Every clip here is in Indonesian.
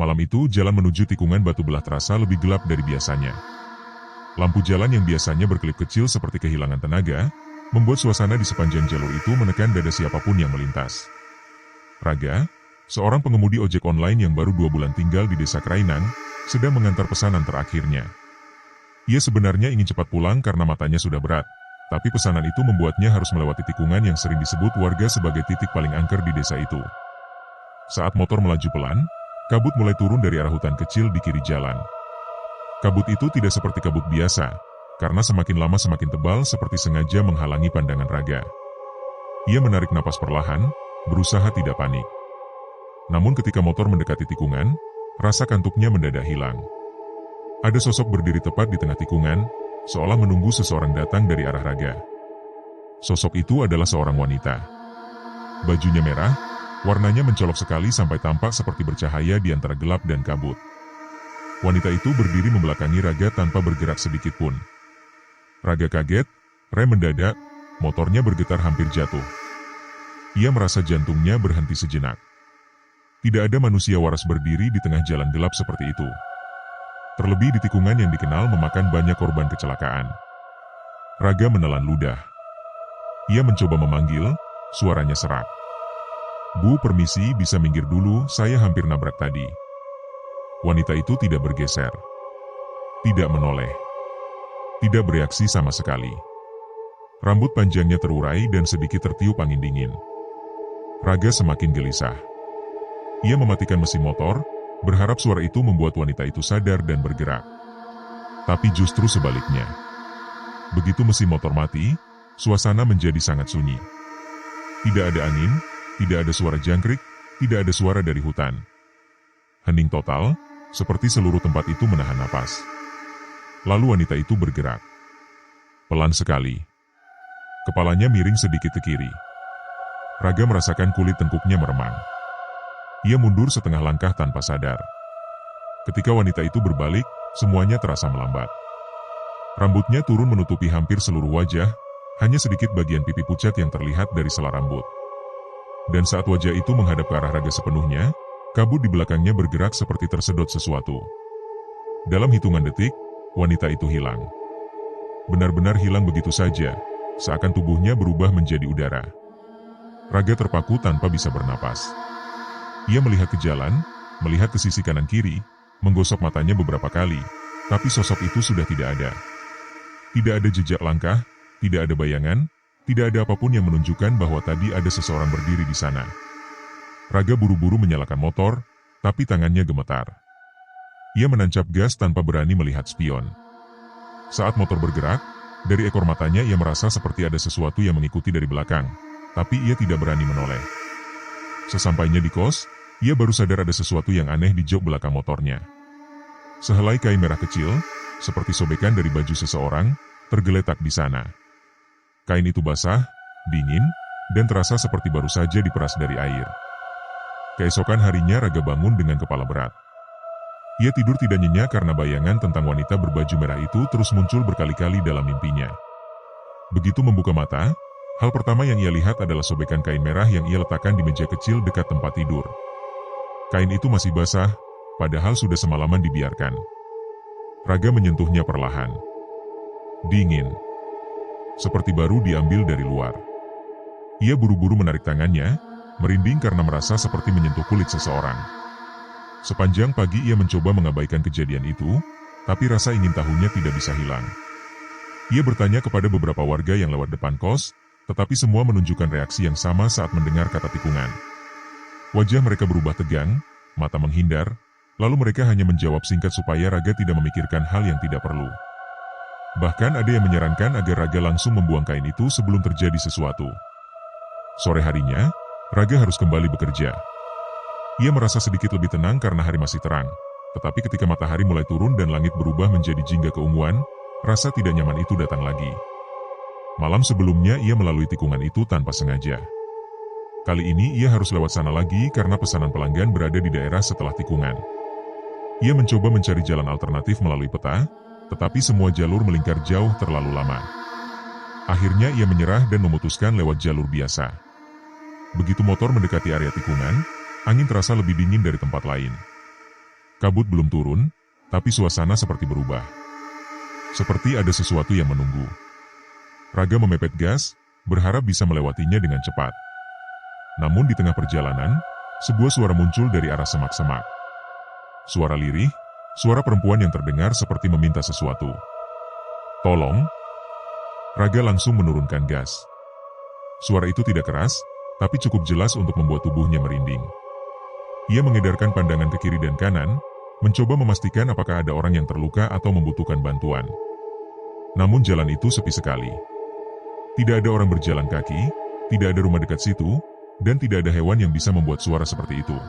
Malam itu jalan menuju tikungan Batu Belah terasa lebih gelap dari biasanya. Lampu jalan yang biasanya berkelip kecil seperti kehilangan tenaga, membuat suasana di sepanjang jalur itu menekan dada siapapun yang melintas. Raga, seorang pengemudi ojek online yang baru 2 bulan tinggal di desa Krainang, sedang mengantar pesanan terakhirnya. Ia sebenarnya ingin cepat pulang karena matanya sudah berat, tapi pesanan itu membuatnya harus melewati tikungan yang sering disebut warga sebagai titik paling angker di desa itu. Saat motor melaju pelan, kabut mulai turun dari arah hutan kecil di kiri jalan. Kabut itu tidak seperti kabut biasa, karena semakin lama semakin tebal seperti sengaja menghalangi pandangan Raga. Ia menarik napas perlahan, berusaha tidak panik. Namun ketika motor mendekati tikungan, rasa kantuknya mendadak hilang. Ada sosok berdiri tepat di tengah tikungan, seolah menunggu seseorang datang dari arah Raga. Sosok itu adalah seorang wanita. Bajunya merah, warnanya mencolok sekali sampai tampak seperti bercahaya di antara gelap dan kabut. Wanita itu berdiri membelakangi Raga tanpa bergerak sedikit pun. Raga kaget, rem mendadak, motornya bergetar hampir jatuh. Ia merasa jantungnya berhenti sejenak. Tidak ada manusia waras berdiri di tengah jalan gelap seperti itu. Terlebih di tikungan yang dikenal memakan banyak korban kecelakaan. Raga menelan ludah. Ia mencoba memanggil, suaranya serak. "Bu, permisi, bisa minggir dulu, saya hampir nabrak tadi." Wanita itu tidak bergeser. Tidak menoleh. Tidak bereaksi sama sekali. Rambut panjangnya terurai dan sedikit tertiup angin dingin. Raga semakin gelisah. Ia mematikan mesin motor, berharap suara itu membuat wanita itu sadar dan bergerak. Tapi justru sebaliknya. Begitu mesin motor mati, suasana menjadi sangat sunyi. Tidak ada angin, tidak ada suara jangkrik, tidak ada suara dari hutan. Hening total, seperti seluruh tempat itu menahan napas. Lalu wanita itu bergerak. Pelan sekali. Kepalanya miring sedikit ke kiri. Raga merasakan kulit tengkuknya meremang. Ia mundur setengah langkah tanpa sadar. Ketika wanita itu berbalik, semuanya terasa melambat. Rambutnya turun menutupi hampir seluruh wajah, hanya sedikit bagian pipi pucat yang terlihat dari sela rambut. Dan saat wajah itu menghadap ke arah Raga sepenuhnya, kabut di belakangnya bergerak seperti tersedot sesuatu. Dalam hitungan detik, wanita itu hilang. Benar-benar hilang begitu saja, seakan tubuhnya berubah menjadi udara. Raga terpaku tanpa bisa bernapas. Ia melihat ke jalan, melihat ke sisi kanan kiri, menggosok matanya beberapa kali, tapi sosok itu sudah tidak ada. Tidak ada jejak langkah, tidak ada bayangan, tidak ada apapun yang menunjukkan bahwa tadi ada seseorang berdiri di sana. Raga buru-buru menyalakan motor, tapi tangannya gemetar. Ia menancap gas tanpa berani melihat spion. Saat motor bergerak, dari ekor matanya ia merasa seperti ada sesuatu yang mengikuti dari belakang, tapi ia tidak berani menoleh. Sesampainya di kos, ia baru sadar ada sesuatu yang aneh di jok belakang motornya. Sehelai kain merah kecil, seperti sobekan dari baju seseorang, tergeletak di sana. Kain itu basah, dingin, dan terasa seperti baru saja diperas dari air. Keesokan harinya Raga bangun dengan kepala berat. Ia tidur tidak nyenyak karena bayangan tentang wanita berbaju merah itu terus muncul berkali-kali dalam mimpinya. Begitu membuka mata, hal pertama yang ia lihat adalah sobekan kain merah yang ia letakkan di meja kecil dekat tempat tidur. Kain itu masih basah, padahal sudah semalaman dibiarkan. Raga menyentuhnya perlahan. Dingin. Seperti baru diambil dari luar. Ia buru-buru menarik tangannya, merinding karena merasa seperti menyentuh kulit seseorang. Sepanjang pagi ia mencoba mengabaikan kejadian itu, tapi rasa ingin tahunya tidak bisa hilang. Ia bertanya kepada beberapa warga yang lewat depan kos, tetapi semua menunjukkan reaksi yang sama saat mendengar kata tikungan. Wajah mereka berubah tegang, mata menghindar, lalu mereka hanya menjawab singkat supaya Raga tidak memikirkan hal yang tidak perlu. Bahkan ada yang menyarankan agar Raga langsung membuang kain itu sebelum terjadi sesuatu. Sore harinya, Raga harus kembali bekerja. Ia merasa sedikit lebih tenang karena hari masih terang, tetapi ketika matahari mulai turun dan langit berubah menjadi jingga keunguan, rasa tidak nyaman itu datang lagi. Malam sebelumnya ia melalui tikungan itu tanpa sengaja. Kali ini ia harus lewat sana lagi karena pesanan pelanggan berada di daerah setelah tikungan. Ia mencoba mencari jalan alternatif melalui peta, tetapi semua jalur melingkar jauh terlalu lama. Akhirnya ia menyerah dan memutuskan lewat jalur biasa. Begitu motor mendekati area tikungan, angin terasa lebih dingin dari tempat lain. Kabut belum turun, tapi suasana seperti berubah. Seperti ada sesuatu yang menunggu. Raga memepet gas, berharap bisa melewatinya dengan cepat. Namun di tengah perjalanan, sebuah suara muncul dari arah semak-semak. Suara lirih, suara perempuan yang terdengar seperti meminta sesuatu. "Tolong!" Raga langsung menurunkan gas. Suara itu tidak keras, tapi cukup jelas untuk membuat tubuhnya merinding. Ia mengedarkan pandangan ke kiri dan kanan, mencoba memastikan apakah ada orang yang terluka atau membutuhkan bantuan. Namun jalan itu sepi sekali. Tidak ada orang berjalan kaki, tidak ada rumah dekat situ, dan tidak ada hewan yang bisa membuat suara seperti itu.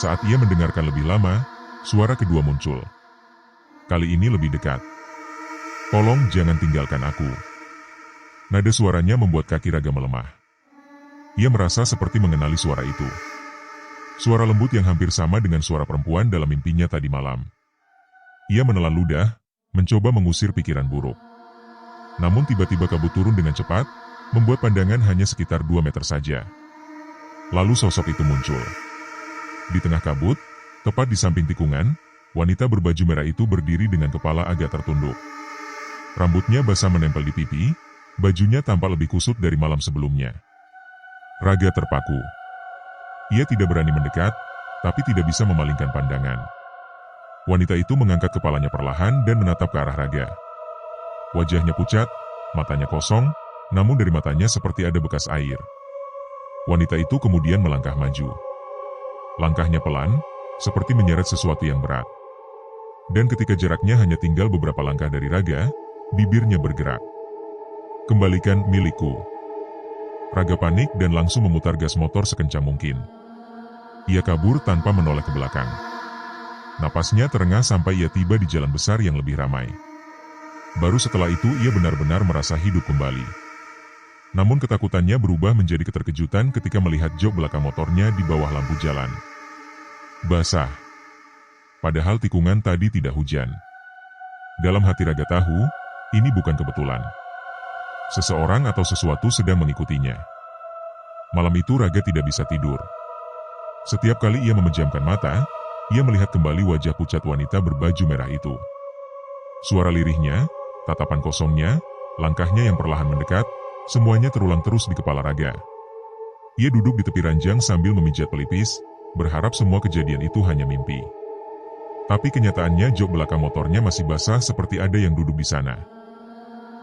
Saat ia mendengarkan lebih lama, suara kedua muncul. Kali ini lebih dekat. "Tolong jangan tinggalkan aku." Nada suaranya membuat kaki Raga melemah. Ia merasa seperti mengenali suara itu. Suara lembut yang hampir sama dengan suara perempuan dalam mimpinya tadi malam. Ia menelan ludah, mencoba mengusir pikiran buruk. Namun tiba-tiba kabut turun dengan cepat, membuat pandangan hanya sekitar 2 meter saja. Lalu sosok itu muncul. Di tengah kabut, tepat di samping tikungan, wanita berbaju merah itu berdiri dengan kepala agak tertunduk. Rambutnya basah menempel di pipi, bajunya tampak lebih kusut dari malam sebelumnya. Raga terpaku. Ia tidak berani mendekat, tapi tidak bisa memalingkan pandangan. Wanita itu mengangkat kepalanya perlahan dan menatap ke arah Raga. Wajahnya pucat, matanya kosong, namun dari matanya seperti ada bekas air. Wanita itu kemudian melangkah maju. Langkahnya pelan, seperti menyeret sesuatu yang berat. Dan ketika jaraknya hanya tinggal beberapa langkah dari Raga, bibirnya bergerak. "Kembalikan milikku." Raga panik dan langsung memutar gas motor sekencang mungkin. Ia kabur tanpa menoleh ke belakang. Napasnya terengah sampai ia tiba di jalan besar yang lebih ramai. Baru setelah itu ia benar-benar merasa hidup kembali. Namun ketakutannya berubah menjadi keterkejutan ketika melihat jok belakang motornya di bawah lampu jalan. Basah. Padahal tikungan tadi tidak hujan. Dalam hati Raga tahu, ini bukan kebetulan. Seseorang atau sesuatu sedang mengikutinya. Malam itu Raga tidak bisa tidur. Setiap kali ia memejamkan mata, ia melihat kembali wajah pucat wanita berbaju merah itu. Suara lirihnya, tatapan kosongnya, langkahnya yang perlahan mendekat, semuanya terulang terus di kepala Raga. Ia duduk di tepi ranjang sambil memijat pelipis, berharap semua kejadian itu hanya mimpi. Tapi kenyataannya jok belakang motornya masih basah seperti ada yang duduk di sana.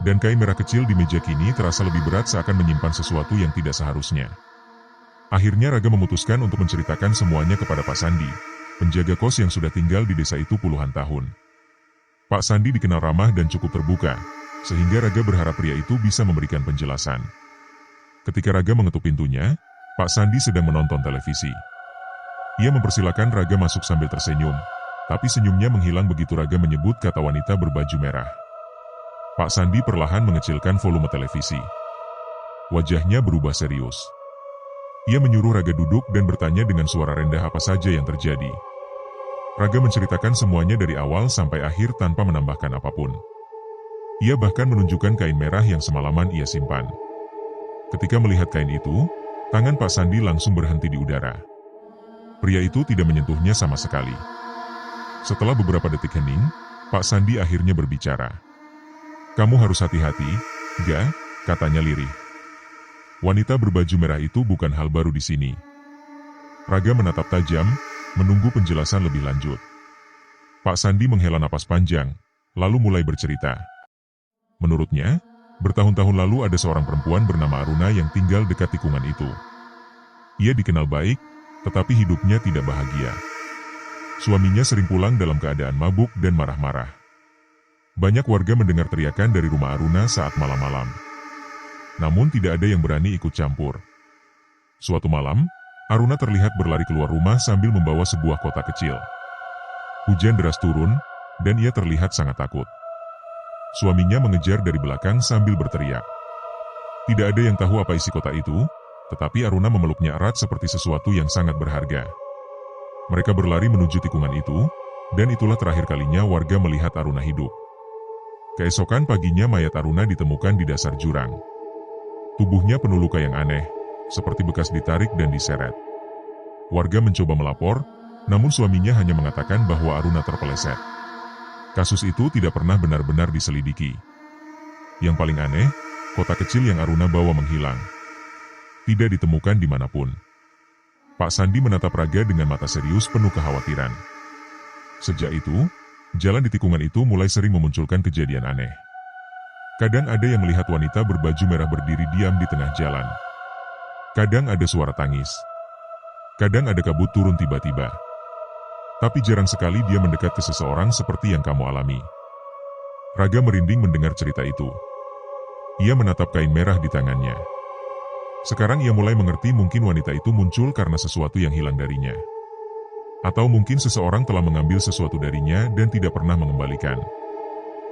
Dan kain merah kecil di meja kini terasa lebih berat seakan menyimpan sesuatu yang tidak seharusnya. Akhirnya Raga memutuskan untuk menceritakan semuanya kepada Pak Sandi, penjaga kos yang sudah tinggal di desa itu puluhan tahun. Pak Sandi dikenal ramah dan cukup terbuka, sehingga Raga berharap pria itu bisa memberikan penjelasan. Ketika Raga mengetuk pintunya, Pak Sandi sedang menonton televisi. Ia mempersilakan Raga masuk sambil tersenyum, tapi senyumnya menghilang begitu Raga menyebut kata wanita berbaju merah. Pak Sandi perlahan mengecilkan volume televisi. Wajahnya berubah serius. Ia menyuruh Raga duduk dan bertanya dengan suara rendah apa saja yang terjadi. Raga menceritakan semuanya dari awal sampai akhir tanpa menambahkan apapun. Ia bahkan menunjukkan kain merah yang semalaman ia simpan. Ketika melihat kain itu, tangan Pak Sandi langsung berhenti di udara. Pria itu tidak menyentuhnya sama sekali. Setelah beberapa detik hening, Pak Sandi akhirnya berbicara. "Kamu harus hati-hati, Ga," katanya lirih. Wanita berbaju merah itu bukan hal baru di sini. Raga menatap tajam, menunggu penjelasan lebih lanjut. Pak Sandi menghela napas panjang, lalu mulai bercerita. Menurutnya, bertahun-tahun lalu ada seorang perempuan bernama Aruna yang tinggal dekat tikungan itu. Ia dikenal baik, tetapi hidupnya tidak bahagia. Suaminya sering pulang dalam keadaan mabuk dan marah-marah. Banyak warga mendengar teriakan dari rumah Aruna saat malam-malam. Namun tidak ada yang berani ikut campur. Suatu malam, Aruna terlihat berlari keluar rumah sambil membawa sebuah kotak kecil. Hujan deras turun, dan ia terlihat sangat takut. Suaminya mengejar dari belakang sambil berteriak. Tidak ada yang tahu apa isi kotak itu, tetapi Aruna memeluknya erat seperti sesuatu yang sangat berharga. Mereka berlari menuju tikungan itu, dan itulah terakhir kalinya warga melihat Aruna hidup. Keesokan paginya mayat Aruna ditemukan di dasar jurang. Tubuhnya penuh luka yang aneh, seperti bekas ditarik dan diseret. Warga mencoba melapor, Namun suaminya hanya mengatakan bahwa Aruna terpeleset. Kasus itu tidak pernah benar-benar diselidiki. Yang paling aneh, kotak kecil yang Aruna bawa menghilang. Tidak ditemukan dimanapun. Pak Sandi menatap Raga dengan mata serius penuh kekhawatiran. Sejak itu, jalan di tikungan itu mulai sering memunculkan kejadian aneh. Kadang ada yang melihat wanita berbaju merah berdiri diam di tengah jalan. Kadang ada suara tangis. Kadang ada kabut turun tiba-tiba. Tapi jarang sekali dia mendekat ke seseorang seperti yang kamu alami. Raga merinding mendengar cerita itu. Ia menatap kain merah di tangannya. Sekarang ia mulai mengerti mungkin wanita itu muncul karena sesuatu yang hilang darinya. Atau mungkin seseorang telah mengambil sesuatu darinya dan tidak pernah mengembalikan.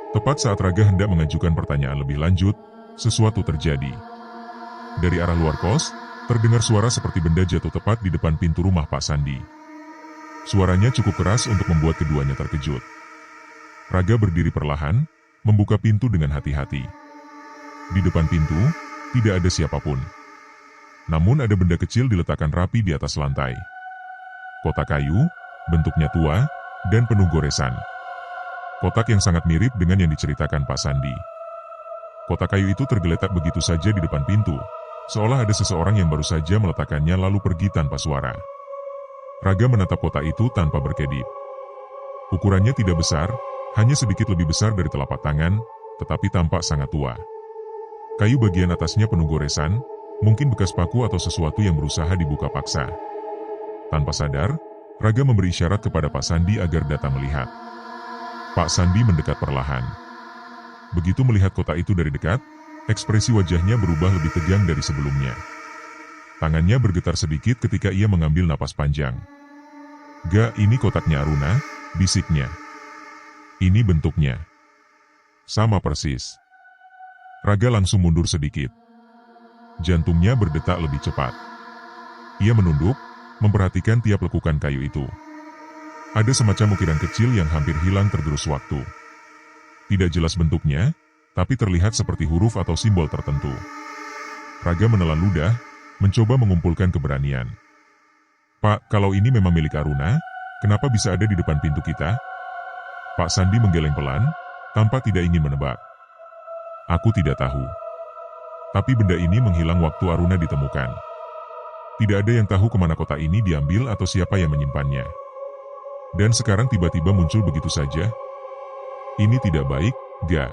Tepat saat Raga hendak mengajukan pertanyaan lebih lanjut, sesuatu terjadi. Dari arah luar kos, terdengar suara seperti benda jatuh tepat di depan pintu rumah Pak Sandi. Suaranya cukup keras untuk membuat keduanya terkejut. Raga berdiri perlahan, membuka pintu dengan hati-hati. Di depan pintu, tidak ada siapapun. Namun ada benda kecil diletakkan rapi di atas lantai. Kotak kayu, bentuknya tua, dan penuh goresan. Kotak yang sangat mirip dengan yang diceritakan Pak Sandi. Kotak kayu itu tergeletak begitu saja di depan pintu, seolah ada seseorang yang baru saja meletakkannya lalu pergi tanpa suara. Raga menatap kotak itu tanpa berkedip. Ukurannya tidak besar, hanya sedikit lebih besar dari telapak tangan, tetapi tampak sangat tua. Kayu bagian atasnya penuh goresan, mungkin bekas paku atau sesuatu yang berusaha dibuka paksa. Tanpa sadar, Raga memberi isyarat kepada Pak Sandi agar datang melihat. Pak Sandi mendekat perlahan. Begitu melihat kotak itu dari dekat, ekspresi wajahnya berubah lebih tegang dari sebelumnya. Tangannya bergetar sedikit ketika ia mengambil napas panjang. "Ga, ini kotaknya Aruna," bisiknya. "Ini bentuknya sama persis." Raga langsung mundur sedikit. Jantungnya berdetak lebih cepat. Ia menunduk, memperhatikan tiap lekukan kayu itu. Ada semacam ukiran kecil yang hampir hilang tergerus waktu. Tidak jelas bentuknya, tapi terlihat seperti huruf atau simbol tertentu. Raga menelan ludah, mencoba mengumpulkan keberanian. "Pak, kalau ini memang milik Aruna, kenapa bisa ada di depan pintu kita?" Pak Sandi menggeleng pelan, tanpa tidak ingin menebak. "Aku tidak tahu. Tapi benda ini menghilang waktu Aruna ditemukan. Tidak ada yang tahu kemana kotak ini diambil atau siapa yang menyimpannya. Dan sekarang tiba-tiba muncul begitu saja. Ini tidak baik, Ga."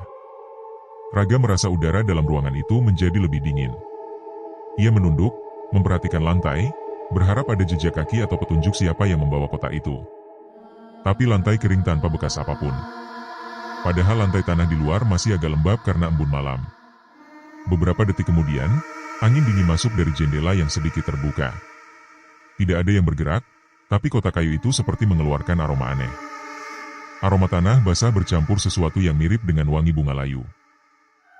Raga merasa udara dalam ruangan itu menjadi lebih dingin. Ia menunduk, memperhatikan lantai, berharap ada jejak kaki atau petunjuk siapa yang membawa kotak itu. Tapi lantai kering tanpa bekas apapun. Padahal lantai tanah di luar masih agak lembab karena embun malam. Beberapa detik kemudian, angin dingin masuk dari jendela yang sedikit terbuka. Tidak ada yang bergerak, tapi kotak kayu itu seperti mengeluarkan aroma aneh. Aroma tanah basah bercampur sesuatu yang mirip dengan wangi bunga layu.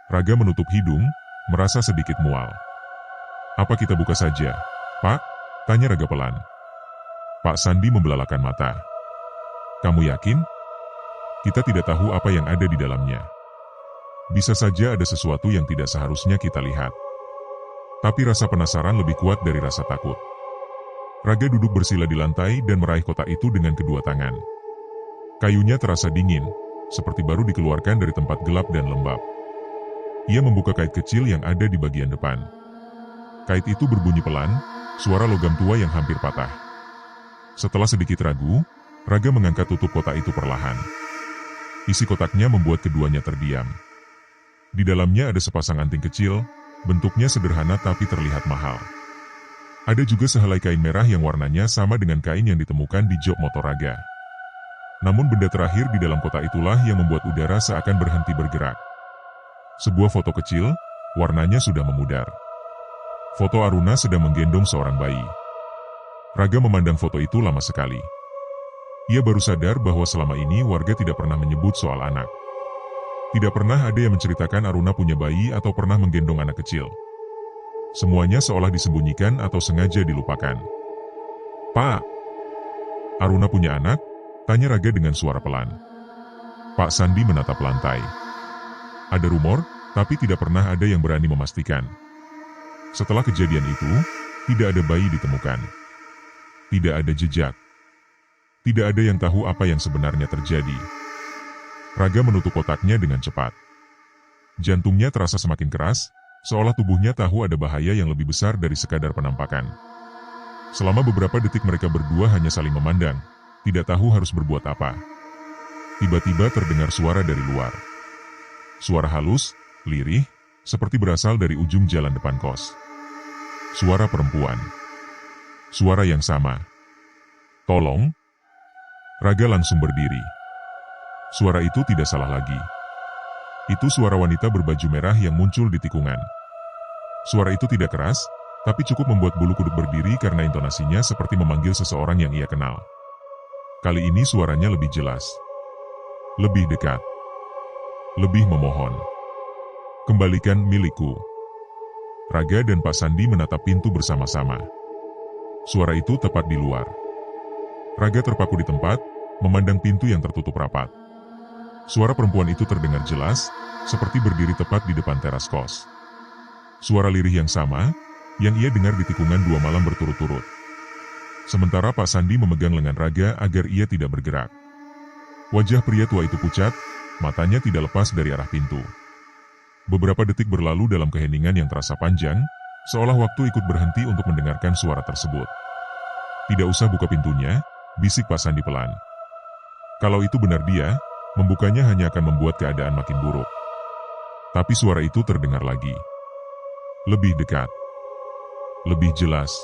Raga menutup hidung, merasa sedikit mual. "Apa kita buka saja, Pak?" tanya Raga pelan. Pak Sandi membelalakan mata. "Kamu yakin? Kita tidak tahu apa yang ada di dalamnya. Bisa saja ada sesuatu yang tidak seharusnya kita lihat." Tapi rasa penasaran lebih kuat dari rasa takut. Raga duduk bersila di lantai dan meraih kotak itu dengan kedua tangan. Kayunya terasa dingin, seperti baru dikeluarkan dari tempat gelap dan lembab. Ia membuka kait kecil yang ada di bagian depan. Kait itu berbunyi pelan, suara logam tua yang hampir patah. Setelah sedikit ragu, Raga mengangkat tutup kotak itu perlahan. Isi kotaknya membuat keduanya terdiam. Di dalamnya ada sepasang anting kecil, bentuknya sederhana tapi terlihat mahal. Ada juga sehelai kain merah yang warnanya sama dengan kain yang ditemukan di jok motor Raga. Namun benda terakhir di dalam kotak itulah yang membuat udara seakan berhenti bergerak. Sebuah foto kecil, warnanya sudah memudar. Foto Aruna sedang menggendong seorang bayi. Raga memandang foto itu lama sekali. Ia baru sadar bahwa selama ini warga tidak pernah menyebut soal anak. Tidak pernah ada yang menceritakan Aruna punya bayi atau pernah menggendong anak kecil. Semuanya seolah disembunyikan atau sengaja dilupakan. "Pak, Aruna punya anak?" tanya Raga dengan suara pelan. Pak Sandi menatap lantai. Ada rumor, tapi tidak pernah ada yang berani memastikan. Setelah kejadian itu, tidak ada bayi ditemukan. Tidak ada jejak. Tidak ada yang tahu apa yang sebenarnya terjadi. Raga menutup kotaknya dengan cepat. Jantungnya terasa semakin keras, seolah tubuhnya tahu ada bahaya yang lebih besar dari sekadar penampakan. Selama beberapa detik mereka berdua hanya saling memandang, tidak tahu harus berbuat apa. Tiba-tiba terdengar suara dari luar. Suara halus, lirih, seperti berasal dari ujung jalan depan kos. Suara perempuan. Suara yang sama. "Tolong!" Raga langsung berdiri. Suara itu tidak salah lagi. Itu suara wanita berbaju merah yang muncul di tikungan. Suara itu tidak keras, tapi cukup membuat bulu kuduk berdiri karena intonasinya seperti memanggil seseorang yang ia kenal. Kali ini suaranya lebih jelas. Lebih dekat. Lebih memohon. "Kembalikan milikku." Raga dan Pak Sandi menatap pintu bersama-sama. Suara itu tepat di luar. Raga terpaku di tempat, memandang pintu yang tertutup rapat. Suara perempuan itu terdengar jelas, seperti berdiri tepat di depan teras kos. Suara lirih yang sama, yang ia dengar di tikungan 2 malam berturut-turut. Sementara Pak Sandi memegang lengan Raga agar ia tidak bergerak. Wajah pria tua itu pucat, matanya tidak lepas dari arah pintu. Beberapa detik berlalu dalam keheningan yang terasa panjang, seolah waktu ikut berhenti untuk mendengarkan suara tersebut. "Tidak usah buka pintunya," bisik Pak Sandi pelan. Kalau itu benar dia, membukanya hanya akan membuat keadaan makin buruk. Tapi suara itu terdengar lagi. Lebih dekat. Lebih jelas.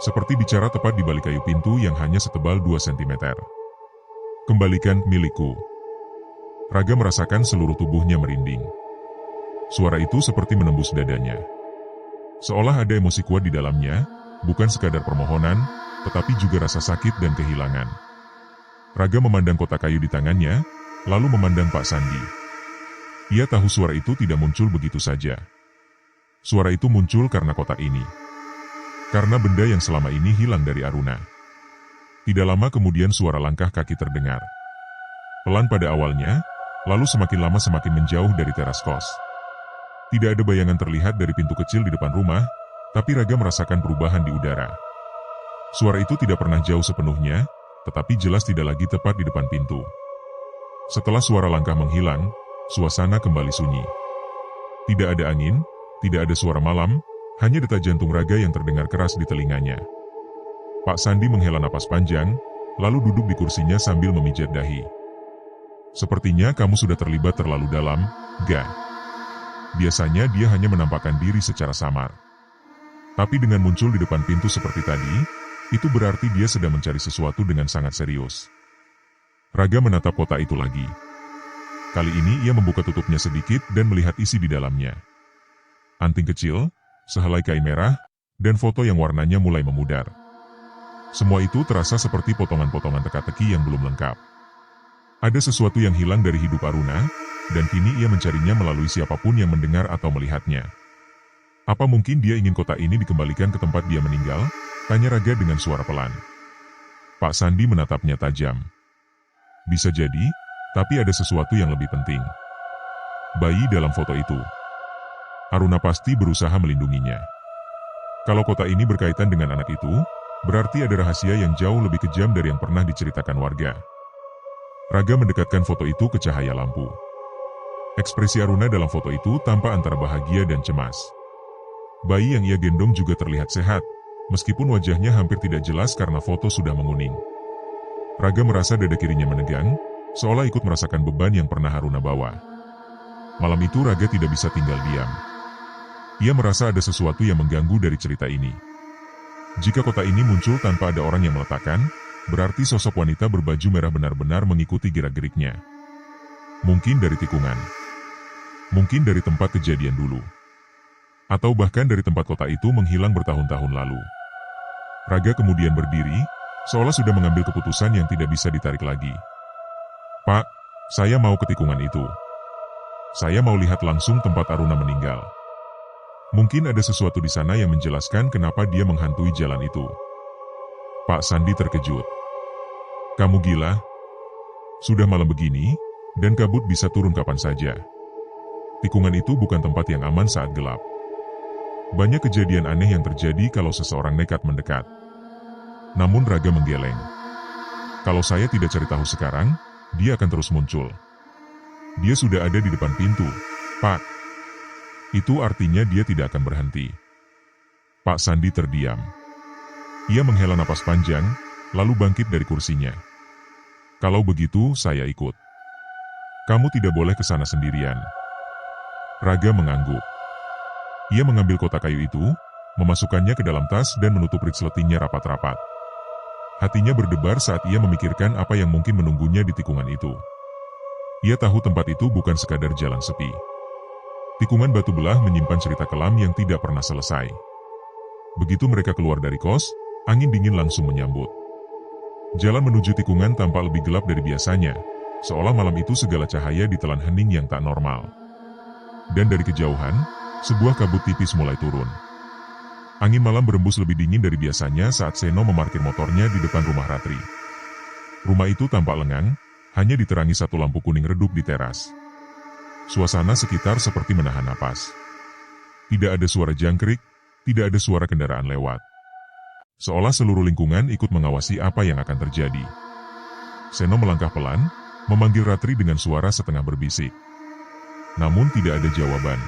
Seperti bicara tepat di balik kayu pintu yang hanya setebal 2 cm. "Kembalikan milikku." Raga merasakan seluruh tubuhnya merinding. Suara itu seperti menembus dadanya. Seolah ada emosi kuat di dalamnya, bukan sekadar permohonan, tetapi juga rasa sakit dan kehilangan. Raga memandang kotak kayu di tangannya, lalu memandang Pak Sandi. Ia tahu suara itu tidak muncul begitu saja. Suara itu muncul karena kotak ini. Karena benda yang selama ini hilang dari Aruna. Tidak lama kemudian suara langkah kaki terdengar. Pelan pada awalnya, lalu semakin lama semakin menjauh dari teras kos. Tidak ada bayangan terlihat dari pintu kecil di depan rumah, tapi Raga merasakan perubahan di udara. Suara itu tidak pernah jauh sepenuhnya, tetapi jelas tidak lagi tepat di depan pintu. Setelah suara langkah menghilang, suasana kembali sunyi. Tidak ada angin, tidak ada suara malam, hanya detak jantung Raga yang terdengar keras di telinganya. Pak Sandi menghela napas panjang, lalu duduk di kursinya sambil memijat dahi. "Sepertinya kamu sudah terlibat terlalu dalam, Ga. Biasanya dia hanya menampakkan diri secara samar. Tapi dengan muncul di depan pintu seperti tadi, itu berarti dia sedang mencari sesuatu dengan sangat serius." Raga menatap kotak itu lagi. Kali ini ia membuka tutupnya sedikit dan melihat isi di dalamnya. Anting kecil, sehelai kain merah, dan foto yang warnanya mulai memudar. Semua itu terasa seperti potongan-potongan teka-teki yang belum lengkap. Ada sesuatu yang hilang dari hidup Aruna, dan kini ia mencarinya melalui siapapun yang mendengar atau melihatnya. "Apa mungkin dia ingin kotak ini dikembalikan ke tempat dia meninggal?" tanya Raga dengan suara pelan. Pak Sandi menatapnya tajam. "Bisa jadi, tapi ada sesuatu yang lebih penting. Bayi dalam foto itu. Aruna pasti berusaha melindunginya. Kalau kotak ini berkaitan dengan anak itu, berarti ada rahasia yang jauh lebih kejam dari yang pernah diceritakan warga." Raga mendekatkan foto itu ke cahaya lampu. Ekspresi Aruna dalam foto itu tampak antara bahagia dan cemas. Bayi yang ia gendong juga terlihat sehat, meskipun wajahnya hampir tidak jelas karena foto sudah menguning. Raga merasa dada kirinya menegang, seolah ikut merasakan beban yang pernah Aruna bawa. Malam itu Raga tidak bisa tinggal diam. Ia merasa ada sesuatu yang mengganggu dari cerita ini. Jika kotak ini muncul tanpa ada orang yang meletakkan, berarti sosok wanita berbaju merah benar-benar mengikuti gerak-geriknya. Mungkin dari tikungan. Mungkin dari tempat kejadian dulu. Atau bahkan dari tempat kotak itu menghilang bertahun-tahun lalu. Raga kemudian berdiri, seolah sudah mengambil keputusan yang tidak bisa ditarik lagi. "Pak, saya mau ke tikungan itu. Saya mau lihat langsung tempat Aruna meninggal. Mungkin ada sesuatu di sana yang menjelaskan kenapa dia menghantui jalan itu." Pak Sandi terkejut. "Kamu gila? Sudah malam begini, dan kabut bisa turun kapan saja. Tikungan itu bukan tempat yang aman saat gelap. Banyak kejadian aneh yang terjadi kalau seseorang nekat mendekat." Namun Raga menggeleng. Kalau saya tidak cari tahu sekarang, dia akan terus muncul. Dia sudah ada di depan pintu, Pak. Itu artinya dia tidak akan berhenti. Pak Sandi terdiam. Ia menghela napas panjang, lalu bangkit dari kursinya. Kalau begitu, saya ikut. Kamu tidak boleh ke sana sendirian. Raga mengangguk. Ia mengambil kotak kayu itu, memasukkannya ke dalam tas dan menutup resletingnya rapat-rapat. Hatinya berdebar saat ia memikirkan apa yang mungkin menunggunya di tikungan itu. Ia tahu tempat itu bukan sekadar jalan sepi. Tikungan batu belah menyimpan cerita kelam yang tidak pernah selesai. Begitu mereka keluar dari kos, angin dingin langsung menyambut. Jalan menuju tikungan tampak lebih gelap dari biasanya, seolah malam itu segala cahaya ditelan hening yang tak normal. Dan dari kejauhan, sebuah kabut tipis mulai turun. Angin malam berembus lebih dingin dari biasanya saat Seno memarkir motornya di depan rumah Ratri. Rumah itu tampak lengang, hanya diterangi satu lampu kuning redup di teras. Suasana sekitar seperti menahan napas. Tidak ada suara jangkrik, tidak ada suara kendaraan lewat. Seolah seluruh lingkungan ikut mengawasi apa yang akan terjadi. Seno melangkah pelan, memanggil Ratri dengan suara setengah berbisik. Namun tidak ada jawaban.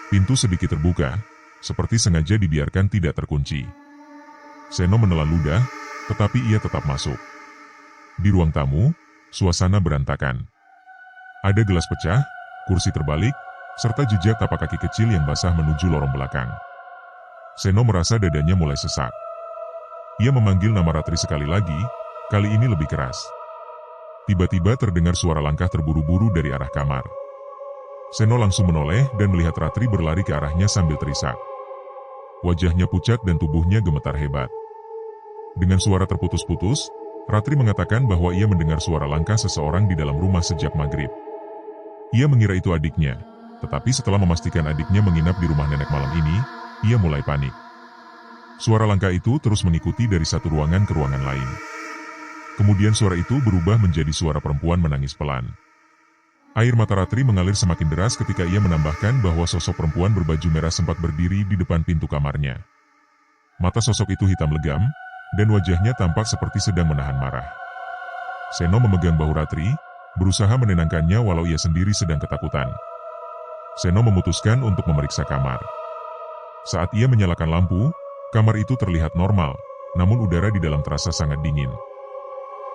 Pintu sedikit terbuka, seperti sengaja dibiarkan tidak terkunci. Seno menelan ludah, tetapi ia tetap masuk. Di ruang tamu, suasana berantakan. Ada gelas pecah, kursi terbalik, serta jejak tapak kaki kecil yang basah menuju lorong belakang. Seno merasa dadanya mulai sesak. Ia memanggil nama Ratri sekali lagi, kali ini lebih keras. Tiba-tiba terdengar suara langkah terburu-buru dari arah kamar. Seno langsung menoleh dan melihat Ratri berlari ke arahnya sambil terisak. Wajahnya pucat dan tubuhnya gemetar hebat. Dengan suara terputus-putus, Ratri mengatakan bahwa ia mendengar suara langkah seseorang di dalam rumah sejak maghrib. Ia mengira itu adiknya, tetapi setelah memastikan adiknya menginap di rumah nenek malam ini, ia mulai panik. Suara langkah itu terus mengikuti dari satu ruangan ke ruangan lain. Kemudian suara itu berubah menjadi suara perempuan menangis pelan. Air mata Ratri mengalir semakin deras ketika ia menambahkan bahwa sosok perempuan berbaju merah sempat berdiri di depan pintu kamarnya. Mata sosok itu hitam legam, dan wajahnya tampak seperti sedang menahan marah. Seno memegang bahu Ratri, berusaha menenangkannya walau ia sendiri sedang ketakutan. Seno memutuskan untuk memeriksa kamar. Saat ia menyalakan lampu, kamar itu terlihat normal, namun udara di dalam terasa sangat dingin.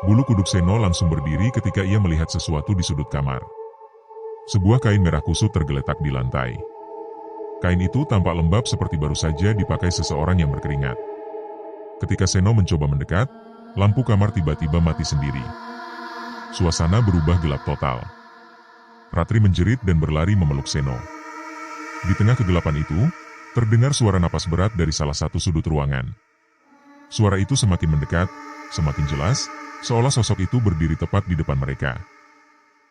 Bulu kuduk Seno langsung berdiri ketika ia melihat sesuatu di sudut kamar. Sebuah kain merah kusut tergeletak di lantai. Kain itu tampak lembab seperti baru saja dipakai seseorang yang berkeringat. Ketika Seno mencoba mendekat, lampu kamar tiba-tiba mati sendiri. Suasana berubah gelap total. Ratri menjerit dan berlari memeluk Seno. Di tengah kegelapan itu, terdengar suara napas berat dari salah satu sudut ruangan. Suara itu semakin mendekat, semakin jelas, seolah sosok itu berdiri tepat di depan mereka.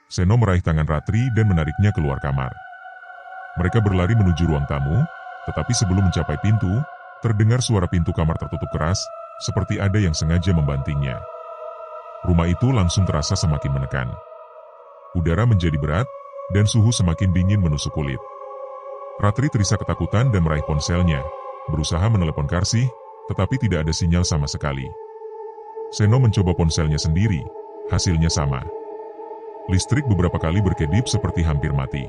Seno meraih tangan Ratri dan menariknya keluar kamar. Mereka berlari menuju ruang tamu, tetapi sebelum mencapai pintu, terdengar suara pintu kamar tertutup keras, seperti ada yang sengaja membantingnya. Rumah itu langsung terasa semakin menekan. Udara menjadi berat, dan suhu semakin dingin menusuk kulit. Ratri terisak ketakutan dan meraih ponselnya, berusaha menelepon Karsih, tetapi tidak ada sinyal sama sekali. Seno mencoba ponselnya sendiri, hasilnya sama. Listrik beberapa kali berkedip seperti hampir mati.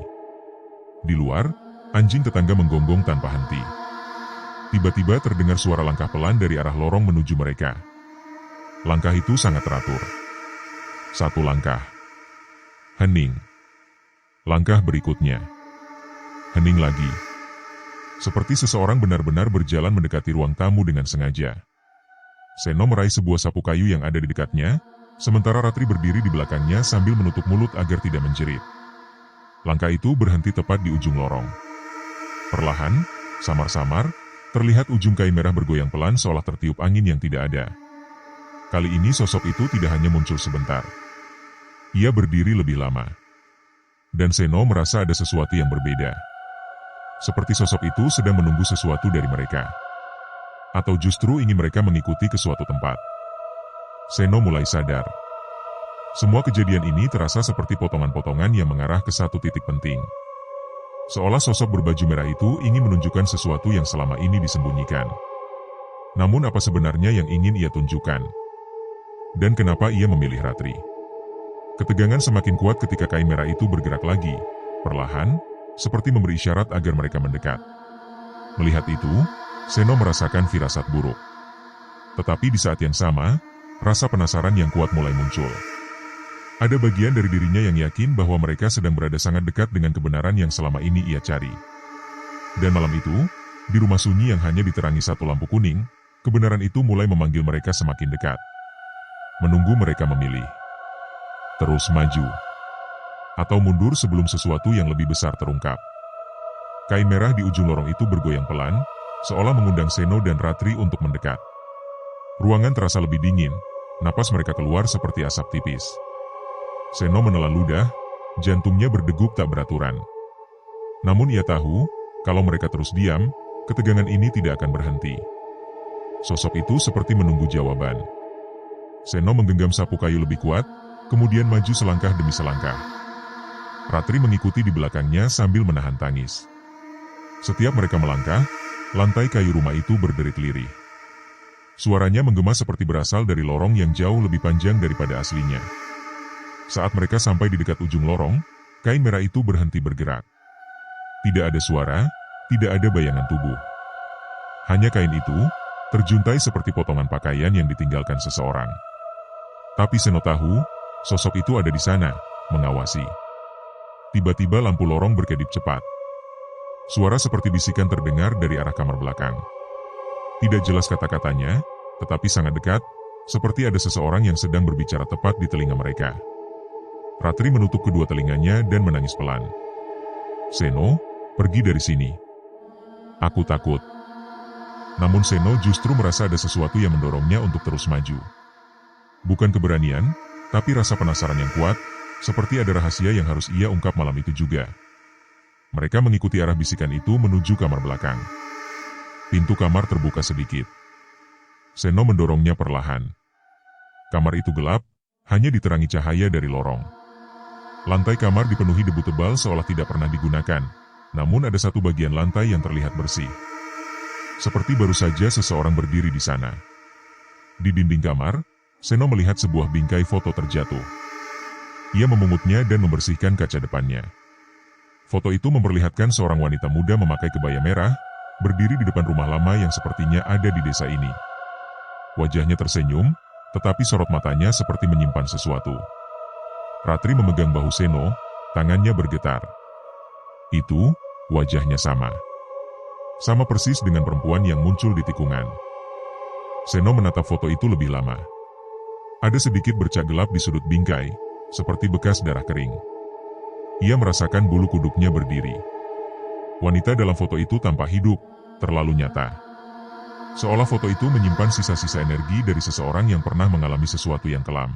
Di luar, anjing tetangga menggonggong tanpa henti. Tiba-tiba terdengar suara langkah pelan dari arah lorong menuju mereka. Langkah itu sangat teratur. Satu langkah. Hening. Langkah berikutnya. Hening lagi. Seperti seseorang benar-benar berjalan mendekati ruang tamu dengan sengaja. Seno meraih sebuah sapu kayu yang ada di dekatnya, sementara Ratri berdiri di belakangnya sambil menutup mulut agar tidak menjerit. Langkah itu berhenti tepat di ujung lorong. Perlahan, samar-samar, terlihat ujung kain merah bergoyang pelan seolah tertiup angin yang tidak ada. Kali ini sosok itu tidak hanya muncul sebentar. Ia berdiri lebih lama. Dan Seno merasa ada sesuatu yang berbeda. Seperti sosok itu sedang menunggu sesuatu dari mereka. Atau justru ingin mereka mengikuti ke suatu tempat. Seno mulai sadar. Semua kejadian ini terasa seperti potongan-potongan yang mengarah ke satu titik penting. Seolah sosok berbaju merah itu ingin menunjukkan sesuatu yang selama ini disembunyikan. Namun apa sebenarnya yang ingin ia tunjukkan? dan kenapa ia memilih Ratri. Ketegangan semakin kuat ketika kain merah itu bergerak lagi, perlahan, seperti memberi isyarat agar mereka mendekat. Melihat itu, Seno merasakan firasat buruk. Tetapi di saat yang sama, rasa penasaran yang kuat mulai muncul. Ada bagian dari dirinya yang yakin bahwa mereka sedang berada sangat dekat dengan kebenaran yang selama ini ia cari. Dan malam itu, di rumah sunyi yang hanya diterangi satu lampu kuning, kebenaran itu mulai memanggil mereka semakin dekat. Menunggu mereka memilih. Terus maju. Atau mundur sebelum sesuatu yang lebih besar terungkap. Kain merah di ujung lorong itu bergoyang pelan, seolah mengundang Seno dan Ratri untuk mendekat. Ruangan terasa lebih dingin, napas mereka keluar seperti asap tipis. Seno menelan ludah, jantungnya berdegup tak beraturan. Namun ia tahu, kalau mereka terus diam, ketegangan ini tidak akan berhenti. Sosok itu seperti menunggu jawaban. Seno menggenggam sapu kayu lebih kuat, kemudian maju selangkah demi selangkah. Ratri mengikuti di belakangnya sambil menahan tangis. Setiap mereka melangkah, lantai kayu rumah itu berderit lirih. Suaranya menggema seperti berasal dari lorong yang jauh lebih panjang daripada aslinya. Saat mereka sampai di dekat ujung lorong, kain merah itu berhenti bergerak. Tidak ada suara, tidak ada bayangan tubuh. Hanya kain itu, terjuntai seperti potongan pakaian yang ditinggalkan seseorang. Tapi Seno tahu, sosok itu ada di sana, mengawasi. Tiba-tiba lampu lorong berkedip cepat. Suara seperti bisikan terdengar dari arah kamar belakang. Tidak jelas kata-katanya, tetapi sangat dekat, seperti ada seseorang yang sedang berbicara tepat di telinga mereka. Ratri menutup kedua telinganya dan menangis pelan. Seno, pergi dari sini. Aku takut. Namun Seno justru merasa ada sesuatu yang mendorongnya untuk terus maju. Bukan keberanian, tapi rasa penasaran yang kuat, seperti ada rahasia yang harus ia ungkap malam itu juga. Mereka mengikuti arah bisikan itu menuju kamar belakang. Pintu kamar terbuka sedikit. Seno mendorongnya perlahan. Kamar itu gelap, hanya diterangi cahaya dari lorong. Lantai kamar dipenuhi debu tebal seolah tidak pernah digunakan, namun ada satu bagian lantai yang terlihat bersih. Seperti baru saja seseorang berdiri di sana. Di dinding kamar, Seno melihat sebuah bingkai foto terjatuh. Ia memungutnya dan membersihkan kaca depannya. Foto itu memperlihatkan seorang wanita muda memakai kebaya merah, berdiri di depan rumah lama yang sepertinya ada di desa ini. Wajahnya tersenyum, tetapi sorot matanya seperti menyimpan sesuatu. Ratri memegang bahu Seno, tangannya bergetar. Itu, wajahnya sama. Sama persis dengan perempuan yang muncul di tikungan. Seno menatap foto itu lebih lama. Ada sedikit bercak gelap di sudut bingkai, seperti bekas darah kering. Ia merasakan bulu kuduknya berdiri. Wanita dalam foto itu tampak hidup, terlalu nyata. Seolah foto itu menyimpan sisa-sisa energi dari seseorang yang pernah mengalami sesuatu yang kelam.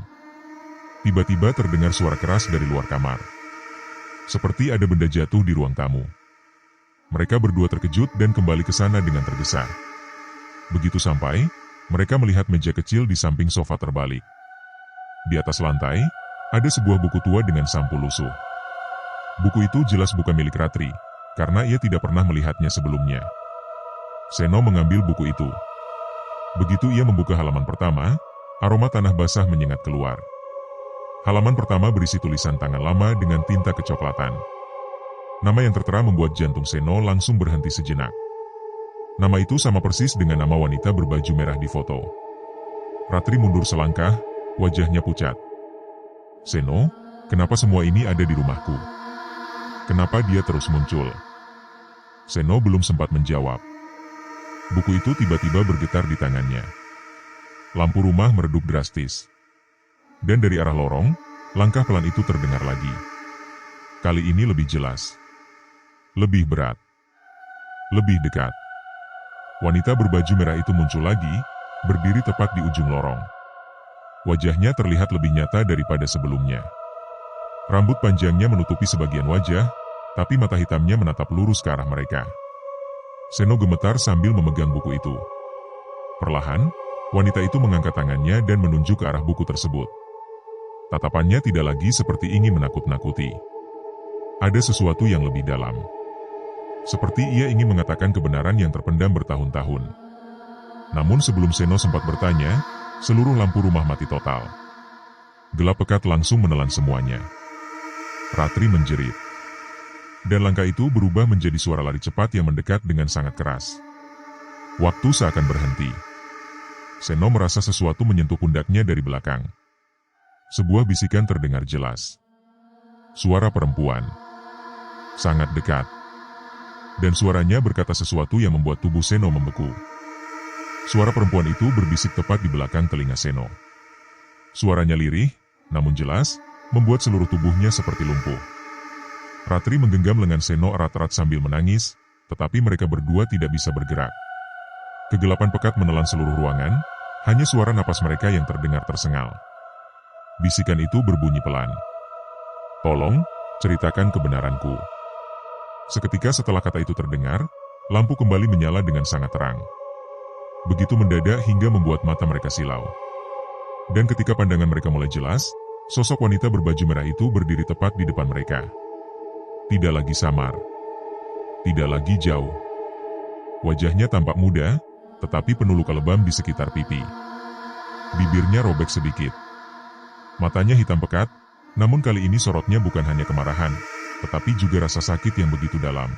Tiba-tiba terdengar suara keras dari luar kamar. Seperti ada benda jatuh di ruang tamu. Mereka berdua terkejut dan kembali ke sana dengan tergesa. Begitu sampai, mereka melihat meja kecil di samping sofa terbalik. Di atas lantai, ada sebuah buku tua dengan sampul lusuh. Buku itu jelas bukan milik Ratri, karena ia tidak pernah melihatnya sebelumnya. Seno mengambil buku itu. Begitu ia membuka halaman pertama, aroma tanah basah menyengat keluar. Halaman pertama berisi tulisan tangan lama dengan tinta kecoklatan. Nama yang tertera membuat jantung Seno langsung berhenti sejenak. Nama itu sama persis dengan nama wanita berbaju merah di foto. Ratri mundur selangkah, wajahnya pucat. Seno, kenapa semua ini ada di rumahku? Kenapa dia terus muncul? Seno belum sempat menjawab. Buku itu tiba-tiba bergetar di tangannya. Lampu rumah meredup drastis. Dan dari arah lorong, langkah pelan itu terdengar lagi. Kali ini lebih jelas. Lebih berat. Lebih dekat. Wanita berbaju merah itu muncul lagi, berdiri tepat di ujung lorong. Wajahnya terlihat lebih nyata daripada sebelumnya. Rambut panjangnya menutupi sebagian wajah, tapi mata hitamnya menatap lurus ke arah mereka. Seno gemetar sambil memegang buku itu. Perlahan, wanita itu mengangkat tangannya dan menunjuk ke arah buku tersebut. Tatapannya tidak lagi seperti ingin menakut-nakuti. Ada sesuatu yang lebih dalam. Seperti ia ingin mengatakan kebenaran yang terpendam bertahun-tahun. Namun sebelum Seno sempat bertanya, Seluruh lampu rumah mati total. Gelap pekat langsung menelan semuanya. Ratri menjerit. Dan langkah itu berubah menjadi suara lari cepat yang mendekat dengan sangat keras. Waktu seakan berhenti. Seno merasa sesuatu menyentuh pundaknya dari belakang. Sebuah bisikan terdengar jelas. Suara perempuan. Sangat dekat. Dan suaranya berkata sesuatu yang membuat tubuh Seno membeku. Suara perempuan itu berbisik tepat di belakang telinga Seno. Suaranya lirih, namun jelas, membuat seluruh tubuhnya seperti lumpuh. Ratri menggenggam lengan Seno erat-erat sambil menangis, tetapi mereka berdua tidak bisa bergerak. Kegelapan pekat menelan seluruh ruangan, hanya suara napas mereka yang terdengar tersengal. Bisikan itu berbunyi pelan. "Tolong, ceritakan kebenaranku." Seketika setelah kata itu terdengar, lampu kembali menyala dengan sangat terang. Begitu mendadak hingga membuat mata mereka silau. Dan ketika pandangan mereka mulai jelas, sosok wanita berbaju merah itu berdiri tepat di depan mereka. Tidak lagi samar. Tidak lagi jauh. Wajahnya tampak muda, tetapi penuh luka lebam di sekitar pipi. Bibirnya robek sedikit. Matanya hitam pekat, namun kali ini sorotnya bukan hanya kemarahan, tetapi juga rasa sakit yang begitu dalam.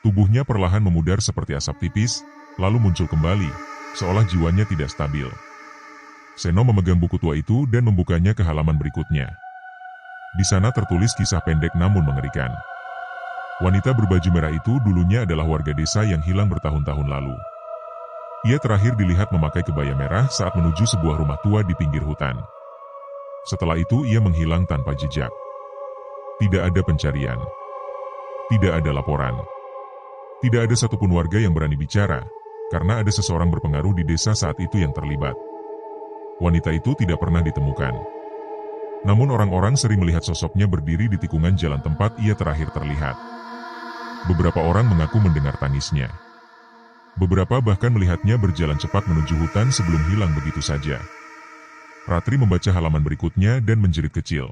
Tubuhnya perlahan memudar seperti asap tipis, lalu muncul kembali, seolah jiwanya tidak stabil. Seno memegang buku tua itu dan membukanya ke halaman berikutnya. Di sana tertulis kisah pendek namun mengerikan. Wanita berbaju merah itu dulunya adalah warga desa yang hilang bertahun-tahun lalu. Ia terakhir dilihat memakai kebaya merah saat menuju sebuah rumah tua di pinggir hutan. Setelah itu ia menghilang tanpa jejak. Tidak ada pencarian. Tidak ada laporan. Tidak ada satupun warga yang berani bicara, karena ada seseorang berpengaruh di desa saat itu yang terlibat. Wanita itu tidak pernah ditemukan. Namun orang-orang sering melihat sosoknya berdiri di tikungan jalan tempat ia terakhir terlihat. Beberapa orang mengaku mendengar tangisnya. Beberapa bahkan melihatnya berjalan cepat menuju hutan sebelum hilang begitu saja. Ratri membaca halaman berikutnya dan menjerit kecil.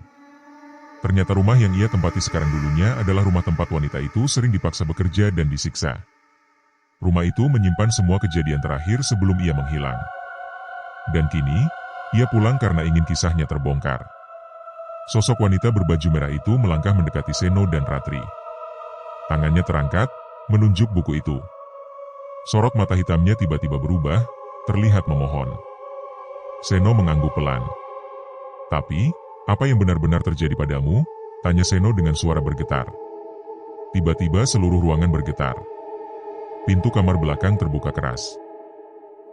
Ternyata rumah yang ia tempati sekarang dulunya adalah rumah tempat wanita itu sering dipaksa bekerja dan disiksa. Rumah itu menyimpan semua kejadian terakhir sebelum ia menghilang. Dan kini, ia pulang karena ingin kisahnya terbongkar. Sosok wanita berbaju merah itu melangkah mendekati Seno dan Ratri. Tangannya terangkat, menunjuk buku itu. Sorot mata hitamnya tiba-tiba berubah, terlihat memohon. Seno mengangguk pelan. "Tapi, apa yang benar-benar terjadi padamu?" tanya Seno dengan suara bergetar. Tiba-tiba seluruh ruangan bergetar. Pintu kamar belakang terbuka keras.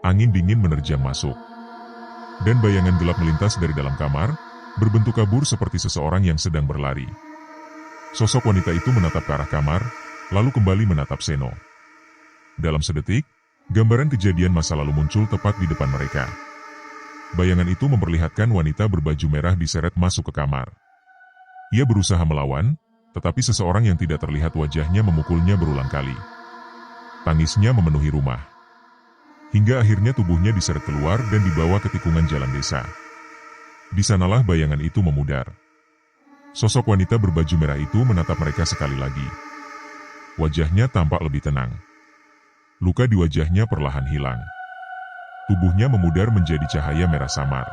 Angin dingin menerjang masuk. Dan bayangan gelap melintas dari dalam kamar, berbentuk kabur seperti seseorang yang sedang berlari. Sosok wanita itu menatap ke arah kamar, lalu kembali menatap Seno. Dalam sedetik, gambaran kejadian masa lalu muncul tepat di depan mereka. Bayangan itu memperlihatkan wanita berbaju merah diseret masuk ke kamar. Ia berusaha melawan, tetapi seseorang yang tidak terlihat wajahnya memukulnya berulang kali. Tangisnya memenuhi rumah. Hingga akhirnya tubuhnya diseret keluar dan dibawa ke tikungan jalan desa. Di sanalah bayangan itu memudar. Sosok wanita berbaju merah itu menatap mereka sekali lagi. Wajahnya tampak lebih tenang. Luka di wajahnya perlahan hilang. Tubuhnya memudar menjadi cahaya merah samar.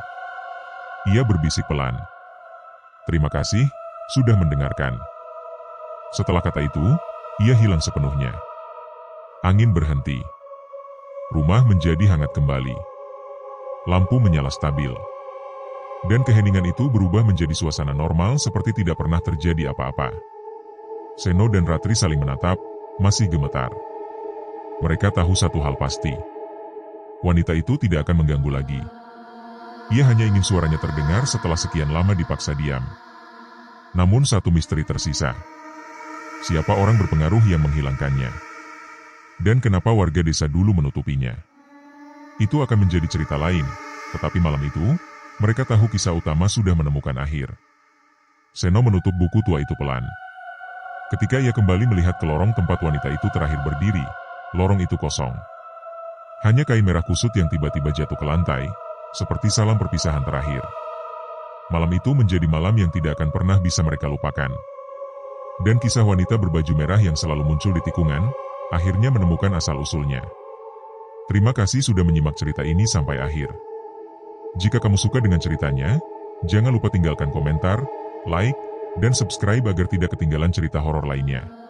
Ia berbisik pelan. "Terima kasih, sudah mendengarkan." Setelah kata itu, ia hilang sepenuhnya. Angin berhenti. Rumah menjadi hangat kembali. Lampu menyala stabil. Dan keheningan itu berubah menjadi suasana normal seperti tidak pernah terjadi apa-apa. Seno dan Ratri saling menatap, masih gemetar. Mereka tahu satu hal pasti. Wanita itu tidak akan mengganggu lagi. Ia hanya ingin suaranya terdengar setelah sekian lama dipaksa diam. Namun satu misteri tersisa. Siapa orang berpengaruh yang menghilangkannya? Dan kenapa warga desa dulu menutupinya? Itu akan menjadi cerita lain, tetapi malam itu, mereka tahu kisah utama sudah menemukan akhir. Seno menutup buku tua itu pelan. Ketika ia kembali melihat ke lorong tempat wanita itu terakhir berdiri, lorong itu kosong. Hanya kain merah kusut yang tiba-tiba jatuh ke lantai, seperti salam perpisahan terakhir. Malam itu menjadi malam yang tidak akan pernah bisa mereka lupakan. Dan kisah wanita berbaju merah yang selalu muncul di tikungan, akhirnya menemukan asal-usulnya. Terima kasih sudah menyimak cerita ini sampai akhir. Jika kamu suka dengan ceritanya, jangan lupa tinggalkan komentar, like, dan subscribe agar tidak ketinggalan cerita horor lainnya.